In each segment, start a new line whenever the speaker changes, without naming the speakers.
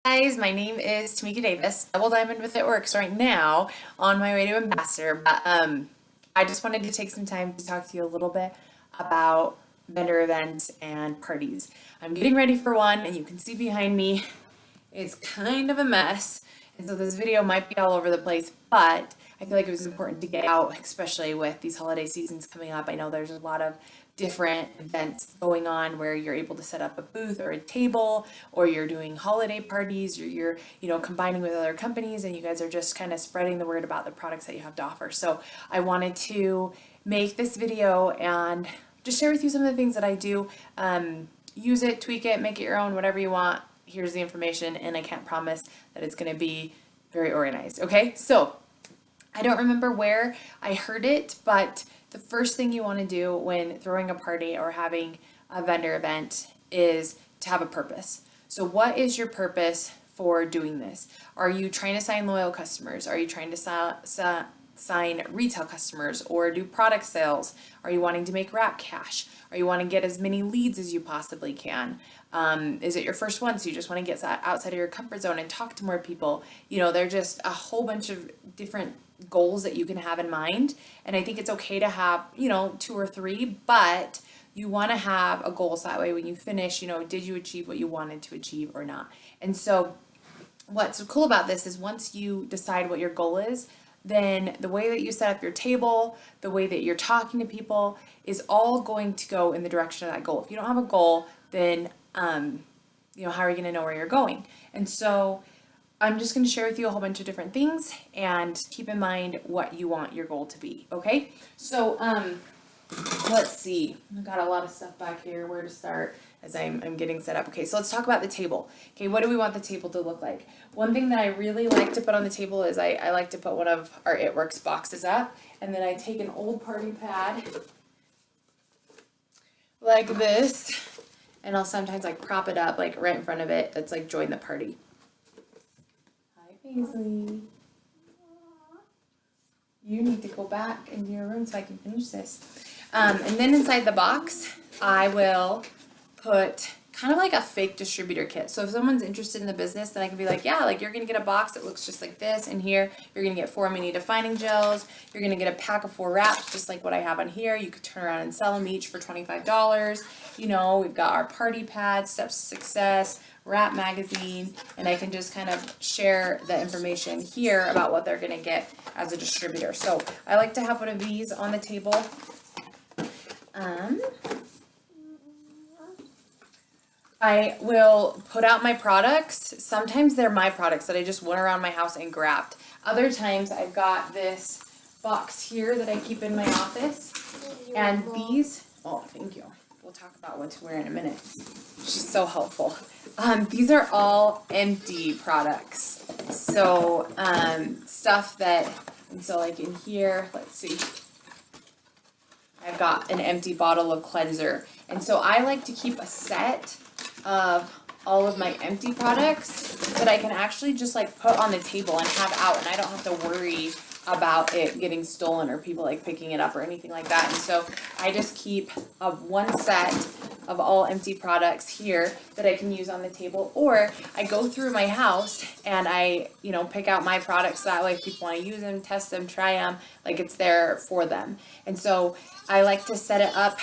Guys, my name is Tamika Davis, Double Diamond with It Works right now on my way to Ambassador. But I just wanted to take some time to talk to you a little bit about vendor events and parties. I'm getting ready for one, and you can see behind me, it's kind of a mess. And so this video might be all over the place, but I feel like it was important to get out, especially with these holiday seasons coming up. I know there's a lot of different events going on where you're able to set up a booth or a table, or you're doing holiday parties, or you're combining with other companies, and you guys are just kind of spreading the word about the products that you have to offer. So I wanted to make this video and just share with you some of the things that I do. Use it, tweak it, make it your own, whatever you want. Here's the information, and I can't promise that it's going to be very organized. Okay, so I don't remember where I heard it, but the first thing you want to do when throwing a party or having a vendor event is to have a purpose. So what is your purpose for doing this? Are you trying to sign loyal customers? Are you trying to sign retail customers or do product sales? Are you wanting to make wrap cash? Are you wanting to get as many leads as you possibly can? Is it your first one, so you just want to get outside of your comfort zone and talk to more people? There're just a whole bunch of different goals that you can have in mind, and I think it's okay to have 2 or 3, but you want to have a goal so that way when you finish, did you achieve what you wanted to achieve or not? And so what's cool about this is once you decide what your goal is, then the way that you set up your table, the way that you're talking to people is all going to go in the direction of that goal. If you don't have a goal, then how are you going to know where you're going? And so I'm just going to share with you a whole bunch of different things, and keep in mind what you want your goal to be. Okay, so let's see. I've got a lot of stuff back here. Where to start as I'm getting set up? Okay, so let's talk about the table. Okay, what do we want the table to look like? One thing that I really like to put on the table is I like to put one of our It Works boxes up, and then I take an old party pad like this, and I'll sometimes prop it up right in front of it. That's join the party. Hi, Paisley. You need to go back into your room so I can finish this. And then inside the box, I will put kind of like a fake distributor kit. So if someone's interested in the business, then I can be like, yeah, you're going to get a box that looks just like this. And here, you're going to get 4 mini defining gels. You're going to get a pack of 4 wraps, just like what I have on here. You could turn around and sell them each for $25. We've got our party pad, Steps to Success, Wrap magazine, and I can just kind of share the information here about what they're going to get as a distributor. So I like to have one of these on the table. I will put out my products. Sometimes they're my products that I just went around my house and grabbed. Other times I've got this box here that I keep in my office. And these, oh, thank you. We'll talk about what to wear in a minute. She's so helpful. These are all empty products. So stuff that, and so in here, let's see. I've got an empty bottle of cleanser. And so I like to keep a set of all of my empty products that I can actually just put on the table and have out, and I don't have to worry about it getting stolen or people picking it up or anything like that. And so I just keep one set of all empty products here that I can use on the table, or I go through my house and I pick out my products so that way if people want to use them, test them, try them, it's there for them. And so I like to set it up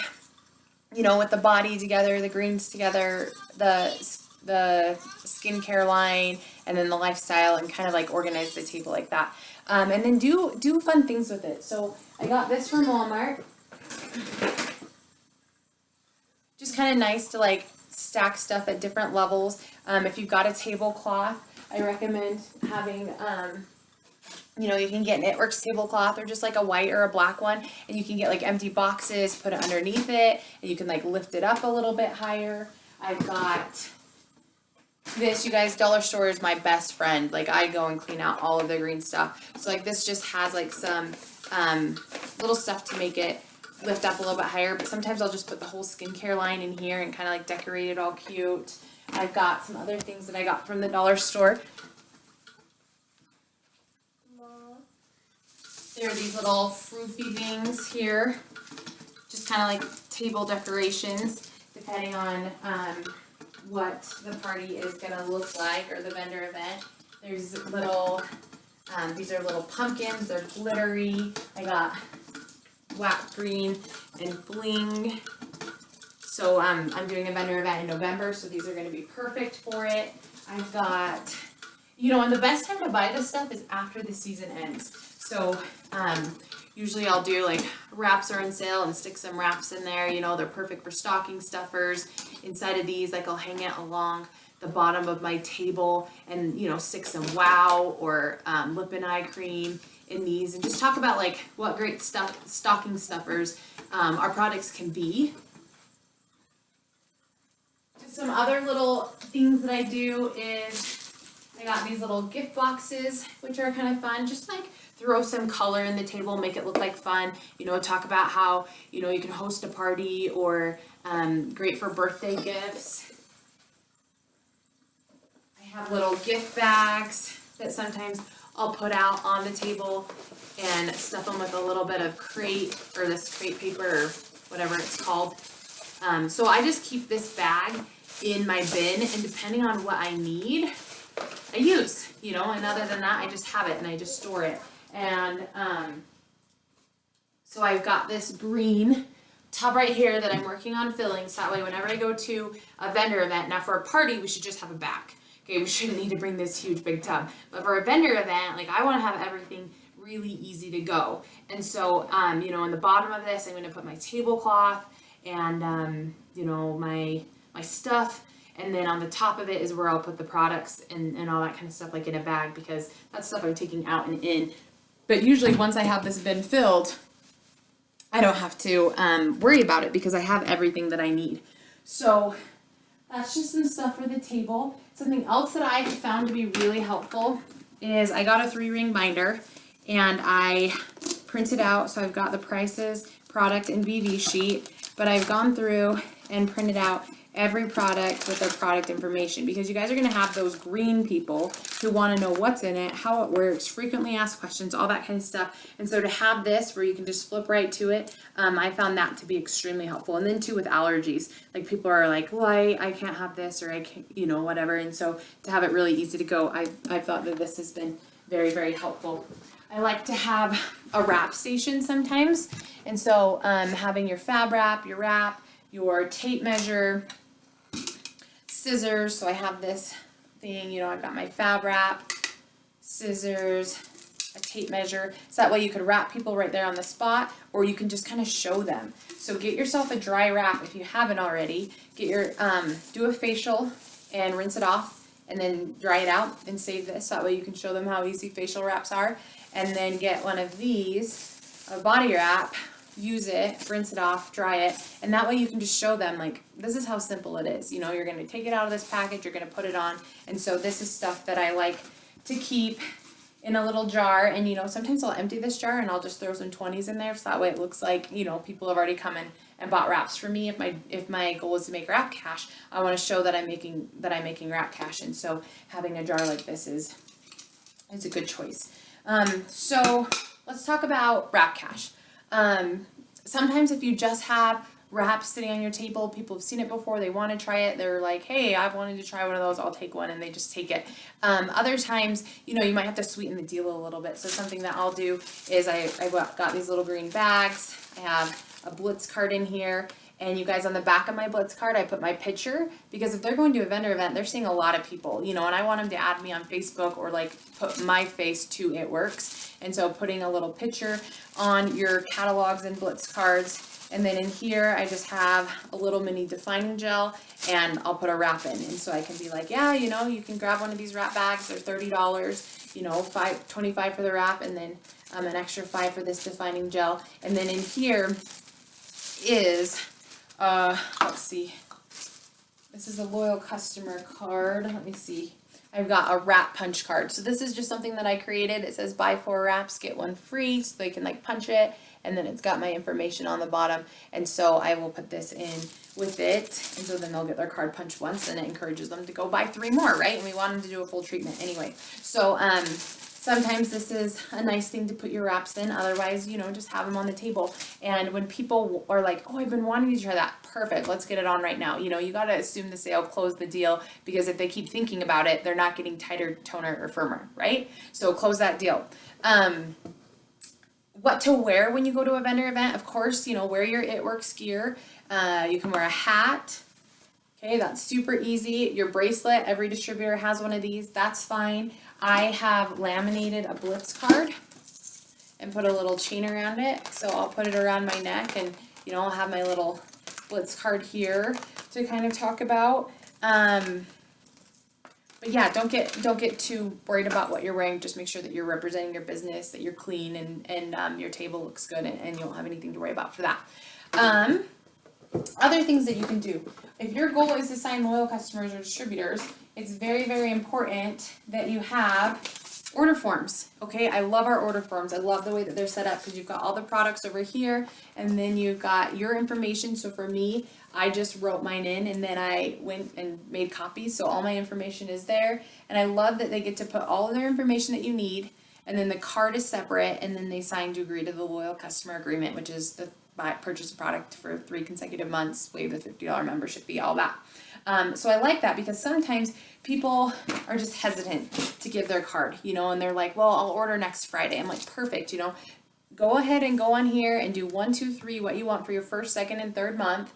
with the body together, the greens together, the skincare line, and then the lifestyle, and kind of organize the table like that. And then do fun things with it. So I got this from Walmart. Just kind of nice to stack stuff at different levels. If you've got a tablecloth, I recommend having you can get an It Works tablecloth or just a white or a black one, and you can get empty boxes, put it underneath it, and you can lift it up a little bit higher. I've got this, you guys, dollar store is my best friend. I go and clean out all of the green stuff. So this just has some little stuff to make it lift up a little bit higher, but sometimes I'll just put the whole skincare line in here and kind of decorate it all cute. I've got some other things that I got from the dollar store. There are these little froofy things here, just kind of table decorations, depending on what the party is gonna look like, or the vendor event. There's little, these are little pumpkins, they're glittery. I got wax green and bling. So I'm doing a vendor event in November, so these are gonna be perfect for it. I've got, and the best time to buy this stuff is after the season ends. So, usually I'll do like wraps are on sale and stick some wraps in there, they're perfect for stocking stuffers. Inside of these, like I'll hang it along the bottom of my table and, stick some Wow or lip and eye cream in these, and just talk about like what great stocking stuffers our products can be. Just some other little things that I do is I got these little gift boxes, which are kind of fun. Just like throw some color in the table, make it look like fun. Talk about how, you can host a party, or great for birthday gifts. I have little gift bags that sometimes I'll put out on the table and stuff them with a little bit of crepe, or this crepe paper, or whatever it's called. So I just keep this bag in my bin, and depending on what I need, I use, and other than that, I just have it and I just store it. And so I've got this green tub right here that I'm working on filling, so that way whenever I go to a vendor event, now for a party, we should just have a back. Okay, we shouldn't need to bring this huge big tub. But for a vendor event, like I want to have everything really easy to go. And so, in the bottom of this, I'm going to put my tablecloth and, my stuff. And then on the top of it is where I'll put the products and all that kind of stuff, like in a bag, because that's stuff I'm taking out and in. But usually once I have this bin filled, I don't have to worry about it because I have everything that I need. So that's just some stuff for the table. Something else that I found to be really helpful is I got a 3-ring binder and I printed out, so I've got the prices, product, and BV sheet, but I've gone through and printed out every product with their product information, because you guys are going to have those green people who want to know what's in it, how it works, frequently asked questions, all that kind of stuff. And so to have this where you can just flip right to it, I found that to be extremely helpful. And then too with allergies, like people are like, well, I can't have this, or I can't, whatever. And so to have it really easy to go, I thought that this has been very, very helpful. I like to have a wrap station sometimes. And so having your fab wrap, your tape measure, scissors. So I have this thing, I've got my fab wrap, scissors, a tape measure. So that way you could wrap people right there on the spot, or you can just kind of show them. So get yourself a dry wrap if you haven't already. Get your, do a facial and rinse it off, and then dry it out and save this. So that way you can show them how easy facial wraps are. And then get one of these, a body wrap, use it, rinse it off, dry it, and that way you can just show them, like, this is how simple it is. You're going to take it out of this package, you're going to put it on. And so this is stuff that I like to keep in a little jar, and sometimes I'll empty this jar and I'll just throw some 20s in there, so that way it looks like, people have already come in and bought wraps for me. If my goal is to make wrap cash, I want to show that I'm making wrap cash, and so having a jar like this is a good choice. So let's talk about wrap cash. Sometimes if you just have wraps sitting on your table, people have seen it before, they want to try it, they're like, hey, I've wanted to try one of those, I'll take one, and they just take it. Other times, you might have to sweeten the deal a little bit. So something that I'll do is I got these little green bags. I have a Blitz card in here, and you guys, on the back of my Blitz card, I put my picture, because if they're going to a vendor event, they're seeing a lot of people, and I want them to add me on Facebook, or like put my face to It Works. And so putting a little picture on your catalogs and Blitz cards. And then in here, I just have a little mini defining gel, and I'll put a wrap in. And so I can be like, yeah, you can grab one of these wrap bags. They're $30, $25 for the wrap, and then an extra $5 for this defining gel. And then in here is, let's see, this is a loyal customer card. Let me see. I've got a wrap punch card. So this is just something that I created. It says buy 4 wraps, get 1 free, so they can like punch it, and then it's got my information on the bottom. And so I will put this in with it, and so then they'll get their card punched once, and it encourages them to go buy 3 more, right? And we want them to do a full treatment anyway. So Sometimes this is a nice thing to put your wraps in, otherwise, just have them on the table. And when people are like, oh, I've been wanting to try that, perfect, let's get it on right now. You gotta assume the sale, close the deal, because if they keep thinking about it, they're not getting tighter, toner, or firmer, right? So close that deal. What to wear when you go to a vendor event, of course, wear your It Works gear. You can wear a hat. Okay, that's super easy. Your bracelet, every distributor has one of these, that's fine. I have laminated a Blitz card and put a little chain around it. So I'll put it around my neck, and I'll have my little Blitz card here to kind of talk about. But yeah, don't get too worried about what you're wearing. Just make sure that you're representing your business, that you're clean, and your table looks good, and you don't have anything to worry about for that. Other things that you can do. If your goal is to sign loyal customers or distributors, it's very, very important that you have order forms. Okay, I love our order forms. I love the way that they're set up, because you've got all the products over here, and then you've got your information. So for me, I just wrote mine in, and then I went and made copies, so all my information is there. And I love that they get to put all of their information that you need, and then the card is separate, and then they sign to agree to the loyal customer agreement, which is the purchase a product for 3 consecutive months, waive the $50 membership fee, all that. So I like that, because sometimes people are just hesitant to give their card, and they're like, well, I'll order next Friday. I'm like, perfect, go ahead and go on here and do 1, 2, 3, what you want for your first, second, and third month.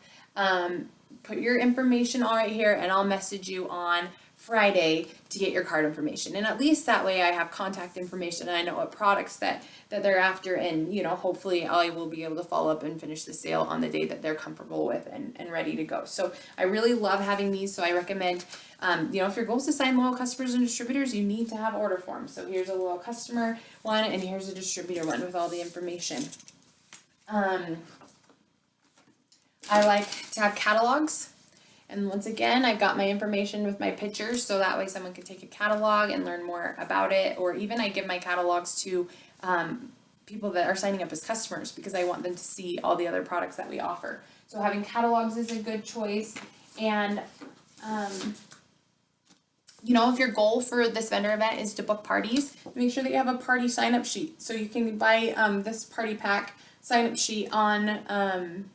Put your information all right here, and I'll message you on Friday to get your card information. And at least that way I have contact information, and I know what products that they're after, and hopefully I will be able to follow up and finish the sale on the day that they're comfortable with and ready to go. So I really love having these, so I recommend, if your goal is to sign loyal customers and distributors, you need to have order forms. So here's a loyal customer one, and here's a distributor one with all the information. I like to have catalogs. And once again, I've got my information with my pictures, so that way someone can take a catalog and learn more about it. Or even I give my catalogs to people that are signing up as customers, because I want them to see all the other products that we offer. So having catalogs is a good choice. And if your goal for this vendor event is to book parties, make sure that you have a party sign up sheet. So you can buy this party pack sign up sheet on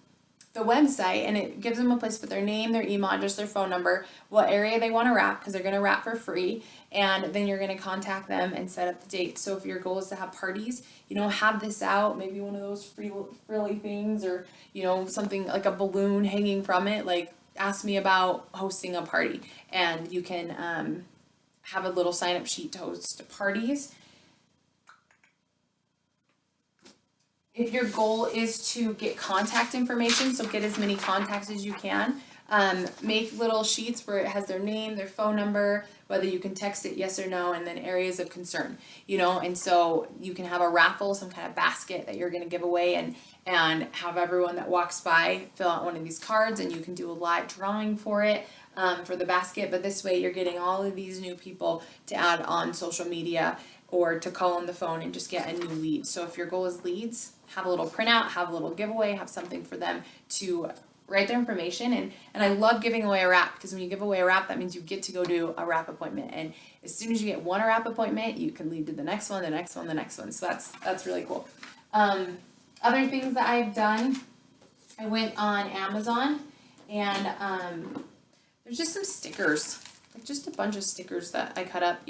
the website, and it gives them a place to put their name, their email address, their phone number, what area they want to wrap, because they're going to wrap for free, and then you're going to contact them and set up the date. So if your goal is to have parties, have this out, maybe one of those frilly things, or something like a balloon hanging from it, like ask me about hosting a party, and you can have a little sign up sheet to host parties. If your goal is to get contact information, so get as many contacts as you can, make little sheets where it has their name, their phone number, whether you can text it yes or no, and then areas of concern, and so you can have a raffle, some kind of basket that you're going to give away, and have everyone that walks by fill out one of these cards, and you can do a live drawing for it, for the basket. But this way you're getting all of these new people to add on social media, or to call on the phone and just get a new lead. So if your goal is leads, have a little printout, have a little giveaway, have something for them to write their information. And I love giving away a wrap, because when you give away a wrap, that means you get to go do a wrap appointment. And as soon as you get one wrap appointment, you can lead to the next one, the next one, the next one. So that's really cool. Other things that I've done, I went on Amazon, and there's just some stickers. Like just a bunch of stickers that I cut up,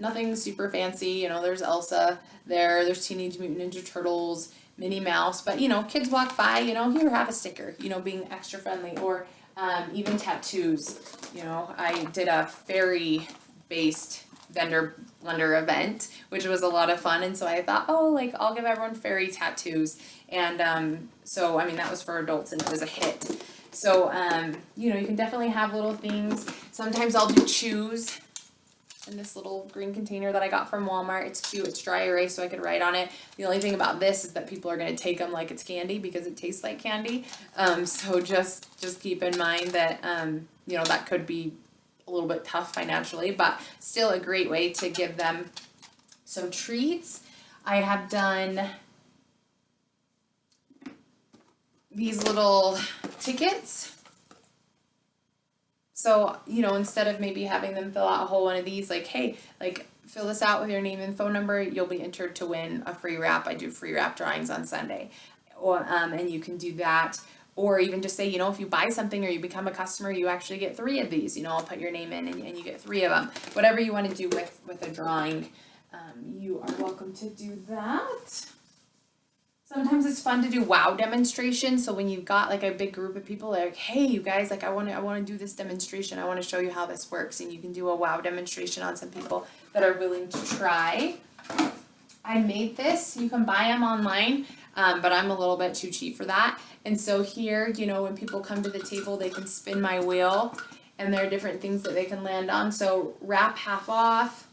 nothing super fancy, there's Elsa there's Teenage Mutant Ninja Turtles, Minnie Mouse, but kids walk by, here, have a sticker, being extra friendly. Or even tattoos. I did a fairy based vendor blender event, which was a lot of fun, and so I thought, I'll give everyone fairy tattoos. And so that was for adults, and it was a hit. So, you can definitely have little things. Sometimes I'll do chews in this little green container that I got from Walmart. It's cute. It's dry erase, so I could write on it. The only thing about this is that people are going to take them like it's candy, because it tastes like candy. So just keep in mind that, that could be a little bit tough financially, but still a great way to give them some treats. I have done these little tickets. So, instead of maybe having them fill out a whole one of these, like, hey, like, fill this out with your name and phone number, you'll be entered to win a free wrap. I do free wrap drawings on Sunday. And you can do that. Or even just say, if you buy something or you become a customer, you actually get 3 of these. I'll put your name in and you get 3 of them. Whatever you want to do with a drawing, you are welcome to do that. Sometimes it's fun to do wow demonstrations. So when you've got like a big group of people, they're like, hey, you guys, like I want to do this demonstration. I want to show you how this works, and you can do a wow demonstration on some people that are willing to try. I made this. You can buy them online, but I'm a little bit too cheap for that. And so here, when people come to the table, they can spin my wheel, and there are different things that they can land on. So wrap half off,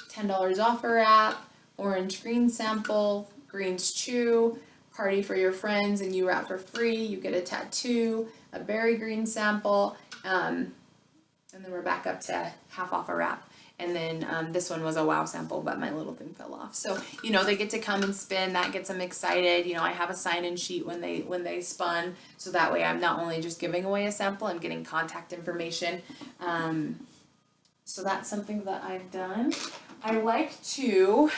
$10 off a wrap, orange green sample, greens chew, party for your friends and you wrap for free, you get a tattoo, a berry green sample, and then we're back up to half off a wrap. And then this one was a wow sample, but my little thing fell off. So, they get to come and spin, that gets them excited. I have a sign-in sheet when they spun, so that way I'm not only just giving away a sample, I'm getting contact information. So that's something that I've done. I like to,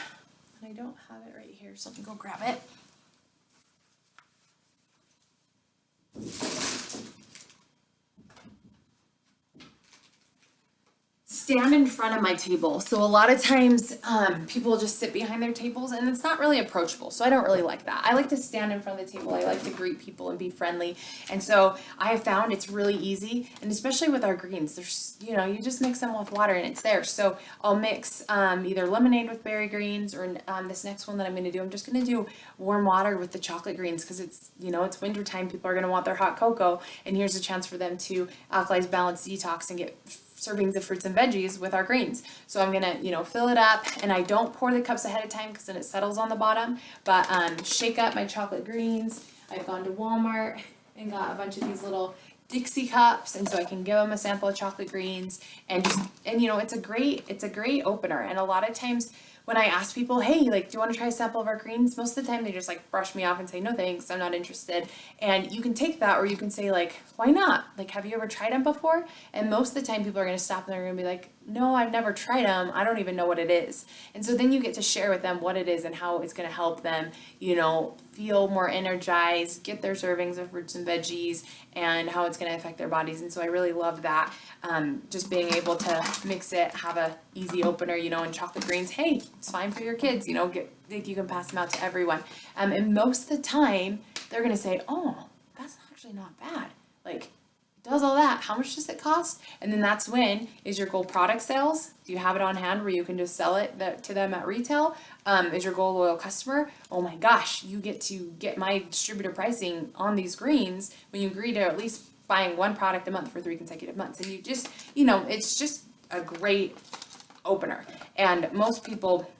and I don't have it right here, so let me go grab it. Stand in front of my table. So a lot of times people just sit behind their tables and it's not really approachable. So I don't really like that. I like to stand in front of the table. I like to greet people and be friendly. And so I have found it's really easy, and especially with our greens, there's, you just mix them with water and it's there. So I'll mix either lemonade with berry greens, or this next one that I'm going to do, I'm just going to do warm water with the chocolate greens, because it's, it's winter time. People are going to want their hot cocoa, and here's a chance for them to alkalize, balance, detox, and get servings of fruits and veggies with our greens. So I'm gonna, fill it up, and I don't pour the cups ahead of time because then it settles on the bottom, but shake up my chocolate greens. I've gone to Walmart and got a bunch of these little Dixie cups, and so I can give them a sample of chocolate greens, and it's a great opener. And a lot of times when I ask people, hey, like, do you want to try a sample of our greens? Most of the time they just like brush me off and say, no thanks, I'm not interested. And you can take that, or you can say like, why not? Like, have you ever tried them before? And most of the time people are going to stop and they're going to be like, no, I've never tried them. I don't even know what it is. And so then you get to share with them what it is and how it's going to help them, feel more energized, get their servings of fruits and veggies, and how it's going to affect their bodies. And so I really love that. Just being able to mix it, have a easy opener, and chocolate greens, hey, it's fine for your kids, you can pass them out to everyone. And most of the time they're going to say, oh, that's actually not bad. Like, it does all that. How much does it cost? And then that's when, is your goal product sales? Do you have it on hand where you can just sell it to them at retail? Is your goal loyal customer? Oh my gosh, you get to get my distributor pricing on these greens when you agree to at least buying one product a month for 3 consecutive months. And you just, it's just a great opener. And most people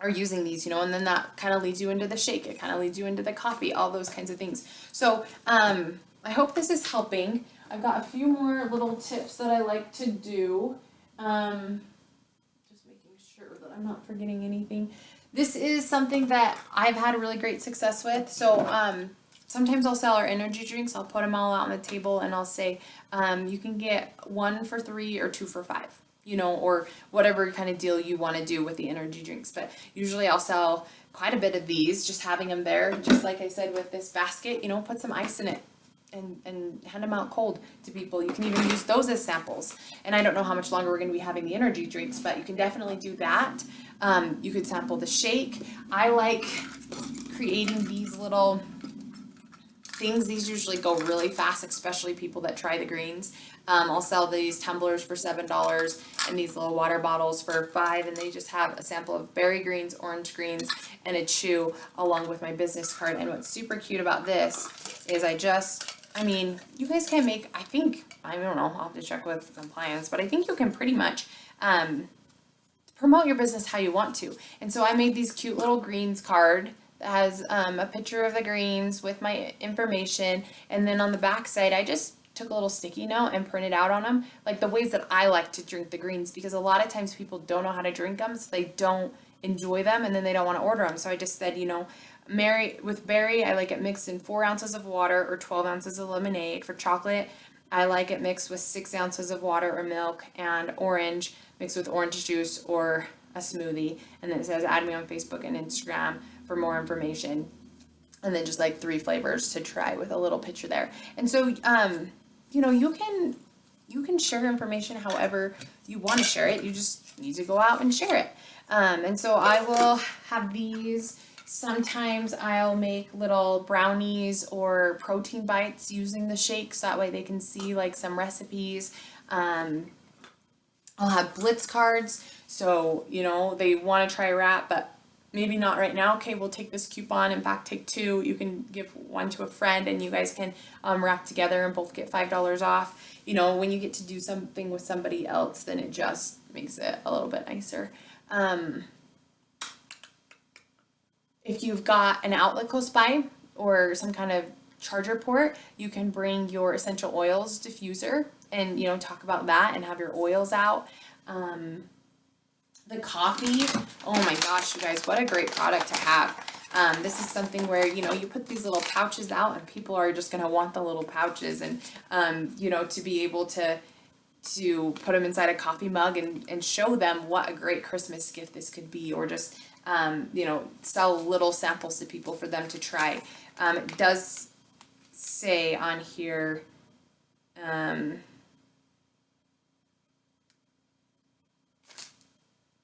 are using these, and then that kind of leads you into the shake. It kind of leads you into the coffee, all those kinds of things. So I hope this is helping. I've got a few more little tips that I like to do. Just making sure that I'm not forgetting anything. This is something that I've had really great success with. So sometimes I'll sell our energy drinks. I'll put them all out on the table and I'll say, you can get 1 for $3 or 2 for $5. Or whatever kind of deal you want to do with the energy drinks. But usually I'll sell quite a bit of these, just having them there, just like I said with this basket, put some ice in it and hand them out cold to people. You can even use those as samples. And I don't know how much longer we're going to be having the energy drinks, but you can definitely do that. You could sample the shake. I like creating these little things. These usually go really fast, especially people that try the greens. I'll sell these tumblers for $7 and these little water bottles for $5, and they just have a sample of berry greens, orange greens, and a chew along with my business card. And what's super cute about this is you guys can make, I don't know, I'll have to check with compliance, but I think you can pretty much promote your business how you want to. And so I made these cute little greens card that has a picture of the greens with my information, and then on the back side I just took a little sticky note and printed out on them like the ways that I like to drink the greens, because a lot of times people don't know how to drink them, so they don't enjoy them and then they don't want to order them. So I just said, with berry, I like it mixed in 4 ounces of water or 12 ounces of lemonade. For chocolate, I like it mixed with 6 ounces of water or milk, and orange mixed with orange juice or a smoothie. And then it says add me on Facebook and Instagram for more information. And then just like 3 flavors to try with a little picture there. And so, you can share information however you want to share it. You just need to go out and share it. And so I will have these. Sometimes I'll make little brownies or protein bites using the shakes. That way they can see like some recipes. I'll have blitz cards. So, they want to try a wrap, but maybe not right now. Okay, we'll take this coupon. In fact, take 2. You can give one to a friend and you guys can wrap together and both get $5 off. When you get to do something with somebody else, then it just makes it a little bit nicer. If you've got an outlet close by or some kind of charger port, you can bring your essential oils diffuser and, talk about that and have your oils out. The coffee, oh my gosh, you guys, what a great product to have. This is something where, you put these little pouches out and people are just going to want the little pouches and, to be able to put them inside a coffee mug and show them what a great Christmas gift this could be, or just, sell little samples to people for them to try. It does say on here, no,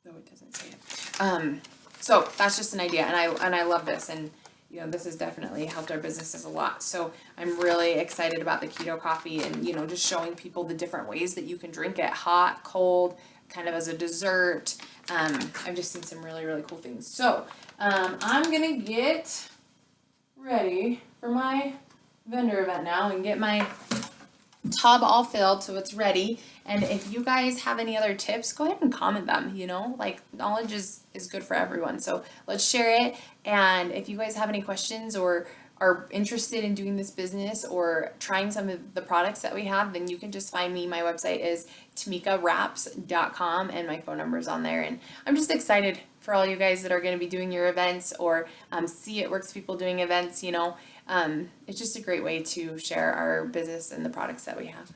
it doesn't say it. So that's just an idea, and I love this, and this has definitely helped our businesses a lot. So I'm really excited about the keto coffee, and just showing people the different ways that you can drink it: hot, cold, kind of as a dessert. I've just seen some really, really cool things. So I'm gonna get ready for my vendor event now and get my tub all filled so it's ready. And if you guys have any other tips, go ahead and comment them. Like, knowledge is good for everyone, so let's share it. And if you guys have any questions or are interested in doing this business or trying some of the products that we have, then you can just find me. My website is TamikaWraps.com and my phone number is on there. And I'm just excited for all you guys that are going to be doing your events or see It Works people doing events. It's just a great way to share our business and the products that we have.